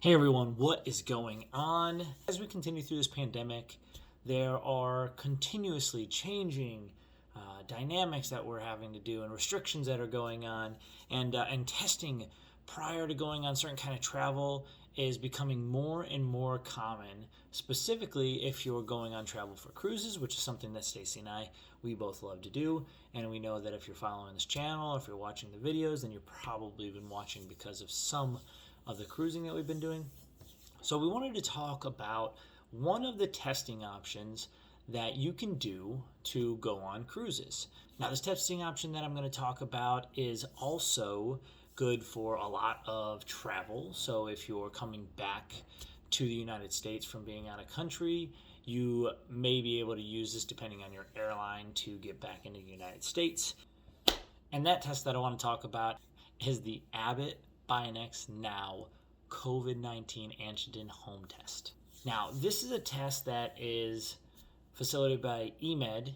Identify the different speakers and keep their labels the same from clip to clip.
Speaker 1: Hey everyone, what is going on? As we continue through this pandemic, there are continuously changing dynamics that we're having to do and restrictions that are going on, and testing prior to going on certain kind of travel is becoming more and more common, specifically if you're going on travel for cruises, which is something that Stacey and I, we both love to do. And we know that if you're following this channel, if you're watching the videos, then you're probably been watching because of some of the cruising that we've been doing. So we wanted to talk about one of the testing options that you can do to go on cruises. Now, this testing option that I'm going to talk about is also good for a lot of travel. So if you're coming back to the United States from being out of country, you may be able to use this depending on your airline to get back into the United States. And that test that I want to talk about is the Abbott BinaxNOW COVID-19 Antigen home test. Now, this is a test that is facilitated by eMed,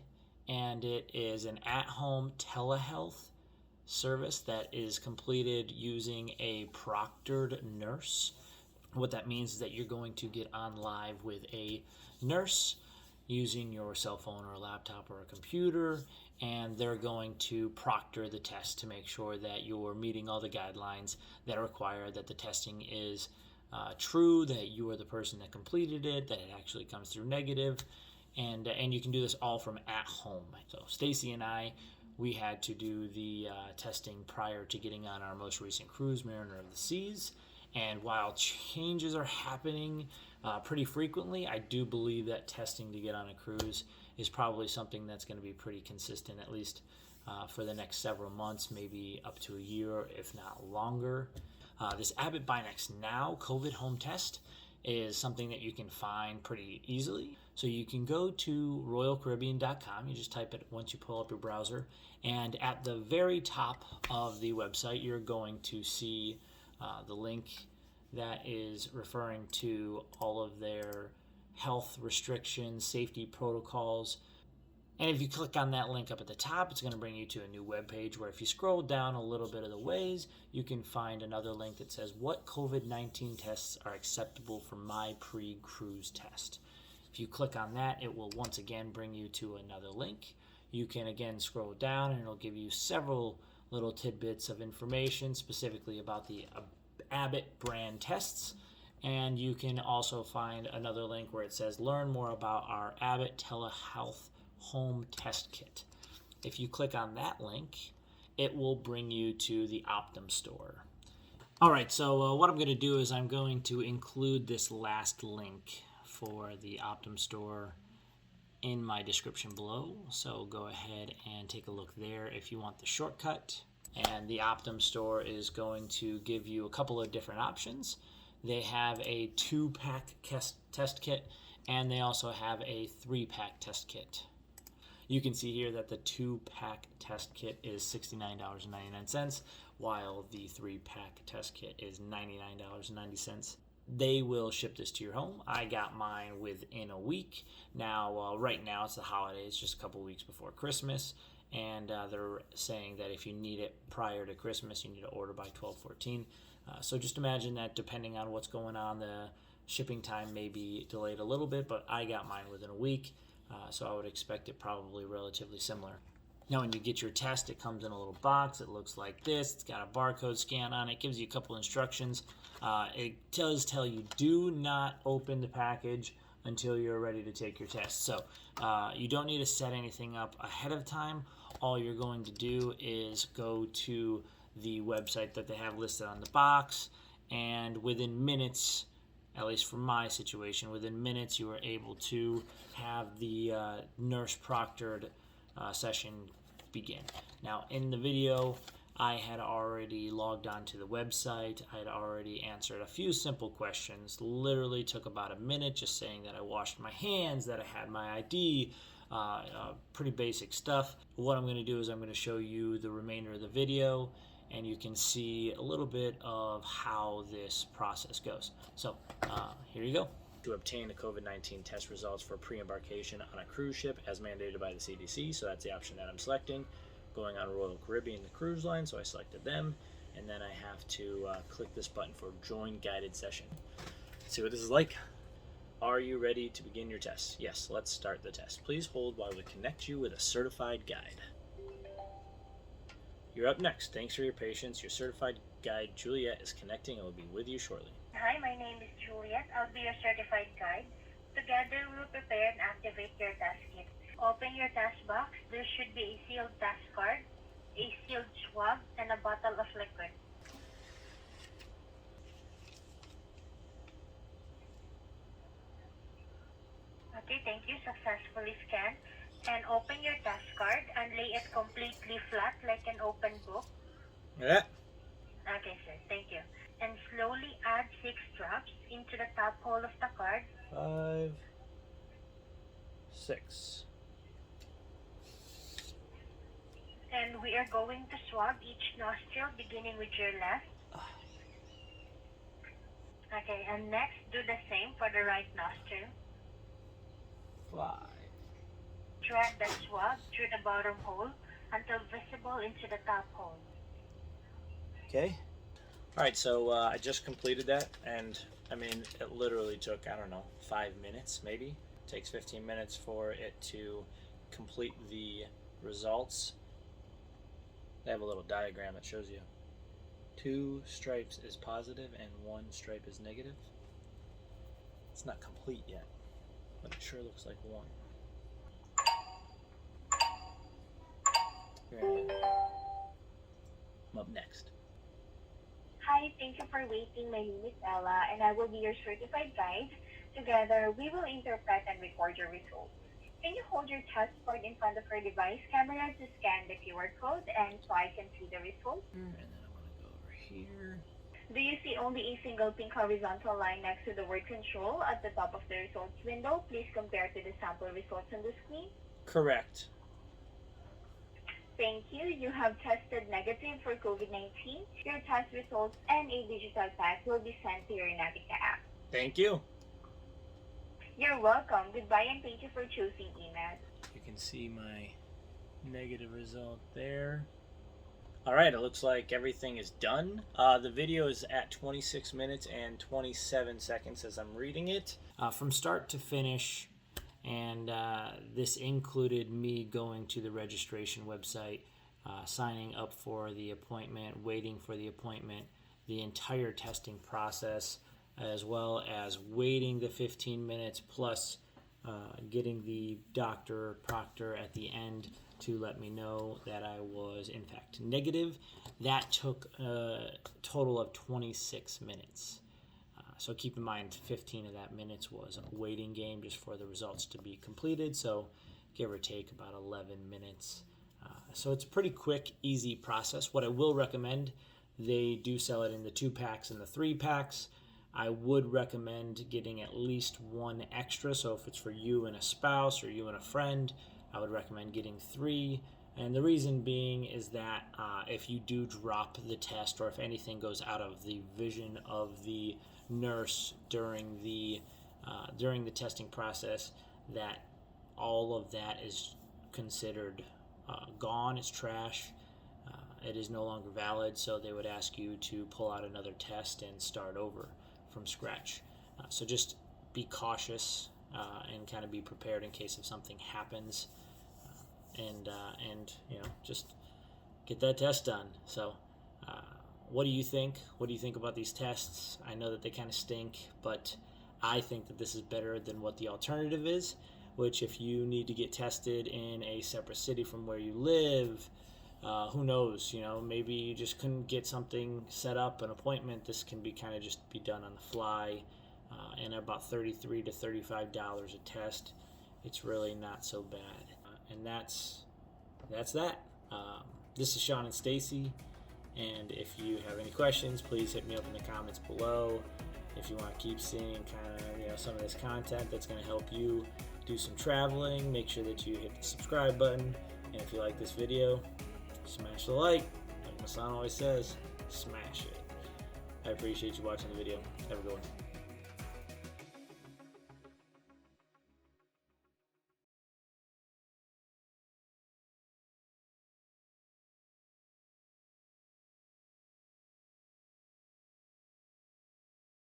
Speaker 1: and it is an at-home telehealth service that is completed using a proctored nurse. What that means is that you're going to get on live with a nurse using your cell phone or a laptop or a computer, and they're going to proctor the test to make sure that you're meeting all the guidelines that are required, that the testing is true, that you are the person that completed it, that it actually comes through negative, and you can do this all from at home. So Stacey and I, we had to do the testing prior to getting on our most recent cruise, Mariner of the Seas. And while changes are happening pretty frequently, I do believe that testing to get on a cruise is probably something that's going to be pretty consistent, at least for the next several months, maybe up to a year, if not longer. This Abbott BinaxNOW COVID home test is something that you can find pretty easily. So you can go to royalcaribbean.com. You just type it once you pull up your browser. And at the very top of the website, you're going to see the link that is referring to all of their health restrictions, safety protocols. And if you click on that link up at the top, it's going to bring you to a new web page where if you scroll down a little bit of the ways, you can find another link that says what COVID-19 tests are acceptable for my pre-cruise test. If you click on that, it will once again bring you to another link. You can again scroll down and it'll give you several little tidbits of information specifically about the Abbott brand tests. And you can also find another link where it says learn more about our Abbott telehealth home test kit. If you click on that link, it will bring you to the Optum store. All right, so what I'm going to do is I'm going to include this last link for the Optum store in my description below. So go ahead and take a look there if you want the shortcut. And the Optum store is going to give you a couple of different options. They have a 2-pack test kit, and they also have a 3-pack test kit. You can see here that the 2-pack test kit is $69.99, while the 3-pack test kit is $99.90. They will ship this to your home. I got mine within a week. Now, right now it's the holidays, just a couple weeks before Christmas. And they're saying that if you need it prior to Christmas, you need to order by 12/14. So just imagine that depending on what's going on, the shipping time may be delayed a little bit, but I got mine within a week, so I would expect it probably relatively similar. Now, when you get your test, it comes in a little box. It looks like this. It's got a barcode scan on it. Gives you a couple instructions. It does tell you do not open the package until you're ready to take your test. So you don't need to set anything up ahead of time. All you're going to do is go to the website that they have listed on the box, and within minutes, at least for my situation, within minutes you are able to have the nurse proctored session begin. Now, in the video, I had already logged on to the website. I had already answered a few simple questions. Literally took about a minute, just saying that I washed my hands, that I had my ID, pretty basic stuff. What I'm going to do is I'm going to show you the remainder of the video, and you can see a little bit of how this process goes. So here you go. To obtain the COVID-19 test results for pre-embarkation on a cruise ship as mandated by the CDC. So that's the option that I'm selecting. Going on Royal Caribbean, the cruise line, so I selected them. and then I have to click this button for join guided session. Let's see what this is like. Are you ready to begin your test? Yes, let's start the test. Please hold while we connect you with a certified guide. You're up next. Thanks for your patience. Your certified guide, Juliet, is connecting and will be with you shortly.
Speaker 2: Hi, my name is Juliet. I'll be your certified guide. Together, we'll prepare and activate your test kit. Open your test box. There should be a sealed test card, a sealed swab, and a bottle of liquid. Okay, thank you. Successfully scanned. And open your test card and lay it completely flat like an open book.
Speaker 1: Yeah.
Speaker 2: Okay, sir. Thank you. And slowly add 6 drops into the top hole of the card.
Speaker 1: 5, 6.
Speaker 2: And we are going to swab each nostril beginning with your left. Okay, and next do the same for the right nostril.
Speaker 1: 5.
Speaker 2: Drag the swab through the bottom hole until visible into the top hole.
Speaker 1: Okay. All right, so I just completed that, and I mean, it literally took, I don't know, 5 minutes maybe. It takes 15 minutes for it to complete the results. They have a little diagram that shows you 2 stripes is positive and 1 stripe is negative. It's not complete yet, but it sure looks like 1. I'm up next.
Speaker 2: Hi, thank you for waiting. My name is Ella, and I will be your certified guide. Together, we will interpret and record your results. Can you hold your test card in front of your device camera to scan the QR code and so I can see the results?
Speaker 1: And then I'm going to go over here.
Speaker 2: Do you see only a single pink horizontal line next to the word control at the top of the results window? Please compare to the sample results on the screen.
Speaker 1: Correct.
Speaker 2: Thank you. You have tested negative for COVID-19. Your test results and a digital pack will be sent to your Navica app.
Speaker 1: Thank you.
Speaker 2: You're welcome. Goodbye and thank you for choosing email.
Speaker 1: You can see my negative result there. All right, it looks like everything is done. The video is at 26 minutes and 27 seconds as I'm reading it. From start to finish, and this included me going to the registration website, signing up for the appointment, waiting for the appointment, the entire testing process, as well as waiting the 15 minutes plus getting the doctor proctor at the end to let me know that I was in fact negative. That took a total of 26 minutes. So keep in mind 15 of that minutes was a waiting game just for the results to be completed. So give or take about 11 minutes. So it's a pretty quick, easy process. What I will recommend, they do sell it in the 2-packs and the 3-packs. I would recommend getting at least 1 extra. So if it's for you and a spouse or you and a friend, I would recommend getting 3. And the reason being is that if you do drop the test or if anything goes out of the vision of the nurse during the testing process, that all of that is considered gone. It's trash. It is no longer valid. So they would ask you to pull out another test and start over from scratch. So just be cautious and kind of be prepared in case if something happens, and you know, just get that test done. So what do you think? What do you think about these tests? I know that they kind of stink, but I think that this is better than what the alternative is, which if you need to get tested in a separate city from where you live, who knows, you know, maybe you just couldn't get something set up, an appointment. This can be kind of just be done on the fly, and about $33 to $35 a test. It's really not so bad. And that's that. This is Sean and Stacey, and if you have any questions, please hit me up in the comments below. If you want to keep seeing kind of, you know, some of this content that's going to help you do some traveling, make sure that you hit the subscribe button. And if you like this video, smash the like. Like my son always says, smash it. I appreciate you watching the video. Have a good one.